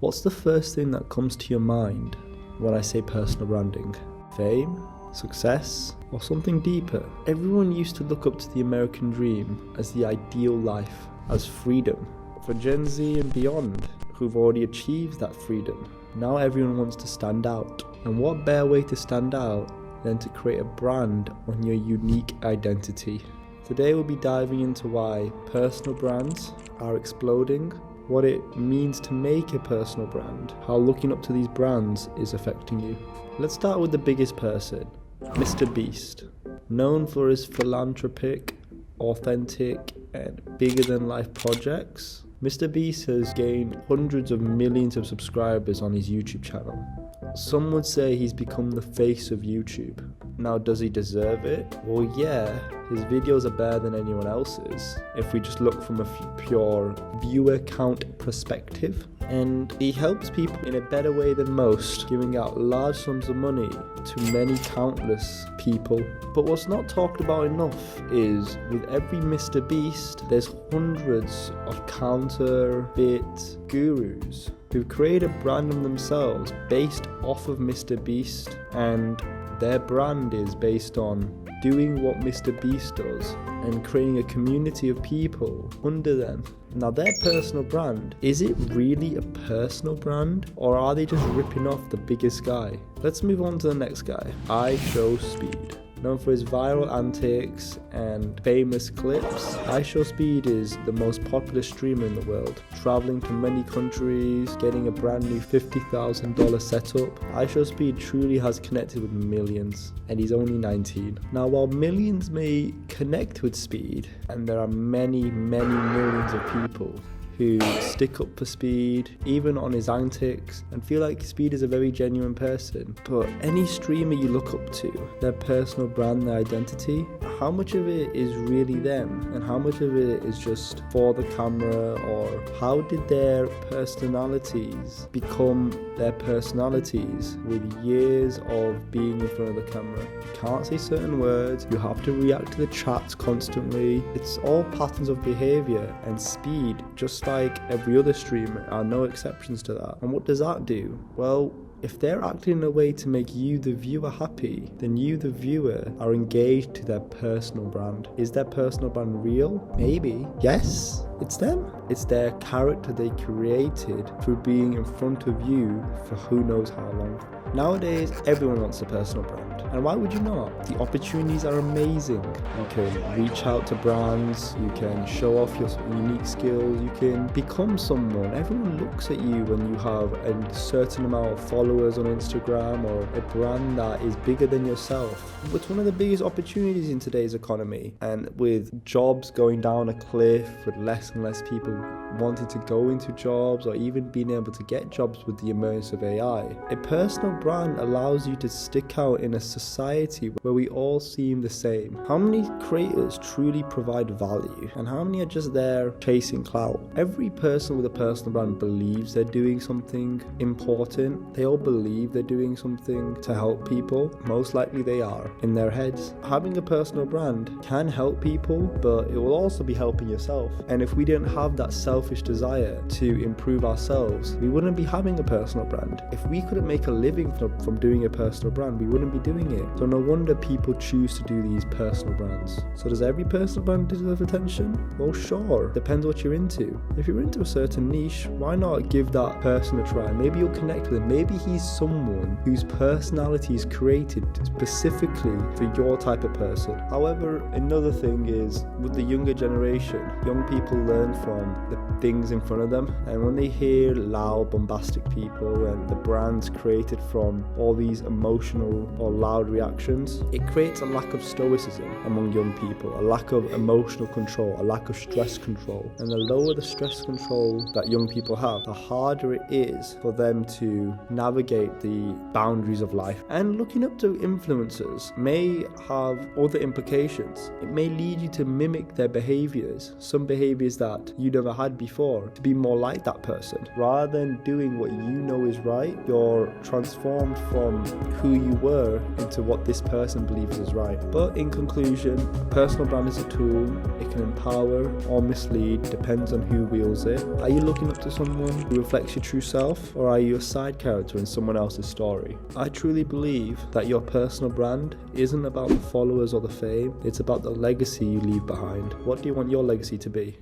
What's the first thing that comes to your mind when I say personal branding? Fame? Success? Or something deeper? Everyone used to look up to the American dream as the ideal life, as freedom. For Gen Z and beyond, who've already achieved that freedom, now everyone wants to stand out. And what better way to stand out than to create a brand on your unique identity? Today we'll be diving into why personal brands are exploding, what it means to make a personal brand, how looking up to these brands is affecting you. Let's start with the biggest person, MrBeast. Known for his philanthropic, authentic, and bigger than life projects, MrBeast has gained hundreds of millions of subscribers on his YouTube channel. Some would say he's become the face of YouTube. Now, does he deserve it? Well, yeah, his videos are better than anyone else's, if we just look from a pure viewer count perspective. And he helps people in a better way than most, giving out large sums of money to many countless people. But what's not talked about enough is, with every MrBeast, there's hundreds of counterfeit gurus who create a brand of themselves based off of MrBeast, and their brand is based on doing what MrBeast does and creating a community of people under them. Now, their personal brand, is it really a personal brand, or are they just ripping off the biggest guy? Let's move on to the next guy, IShowSpeed. Known for his viral antics and famous clips, IShowSpeed is the most popular streamer in the world, traveling to many countries, getting a brand new $50,000 setup. IShowSpeed truly has connected with millions, and he's only 19. Now, while millions may connect with Speed, and there are many millions of people who stick up for Speed, even on his antics, and feel like Speed is a very genuine person. But any streamer you look up to, their personal brand, their identity, how much of it is really them, and how much of it is just for the camera, or how did their personalities become their personalities with years of being in front of the camera? You can't say certain words, you have to react to the chats constantly. It's all patterns of behavior, and Speed, just like every other streamer, are no exceptions to that. And what does that do? Well, if they're acting in a way to make you, the viewer, happy, then you, the viewer, are engaged to their personal brand. Is their personal brand real? Maybe. Yes, it's them. It's their character they created through being in front of you for who knows how long. Nowadays, everyone wants a personal brand. And why would you not? The opportunities are amazing. You can reach out to brands, you can show off your unique skills, you can become someone. Everyone looks at you when you have a certain amount of followers on Instagram, or a brand that is bigger than yourself. It's one of the biggest opportunities in today's economy. And with jobs going down a cliff, with less and less people wanting to go into jobs, or even being able to get jobs with the emergence of AI, a personal brand allows you to stick out in a society where we all seem the same. How many creators truly provide value, and how many are just there chasing clout? Every person with a personal brand believes they're doing something important. They all believe they're doing something to help people. Most likely they are in their heads. Having a personal brand can help people, but it will also be helping yourself. And if we didn't have that selfish desire to improve ourselves, we wouldn't be having a personal brand. If we couldn't make a living from doing a personal brand, we wouldn't be doing it. So no wonder people choose to do these personal brands. So does every personal brand deserve attention? Well, sure. Depends what you're into. If you're into a certain niche, why not give that person a try? Maybe you'll connect with him. Maybe he's someone whose personality is created specifically for your type of person. However, another thing is, with the younger generation, young people learn from the things in front of them, and when they hear loud, bombastic people and the brands created from all these emotional or loud reactions, it creates a lack of stoicism among young people, a lack of emotional control, a lack of stress control. And the lower the stress control that young people have, the harder it is for them to navigate the boundaries of life. And looking up to influencers may have other implications. It may lead you to mimic their behaviors, some behaviors that you never had before. before, to be more like that person. Rather than doing what you know is right, you're transformed from who you were into what this person believes is right. But in conclusion, a personal brand is a tool. It can empower or mislead, depends on who wields it. Are you looking up to someone who reflects your true self, or are you a side character in someone else's story? I truly believe that your personal brand isn't about the followers or the fame, it's about the legacy you leave behind. What do you want your legacy to be?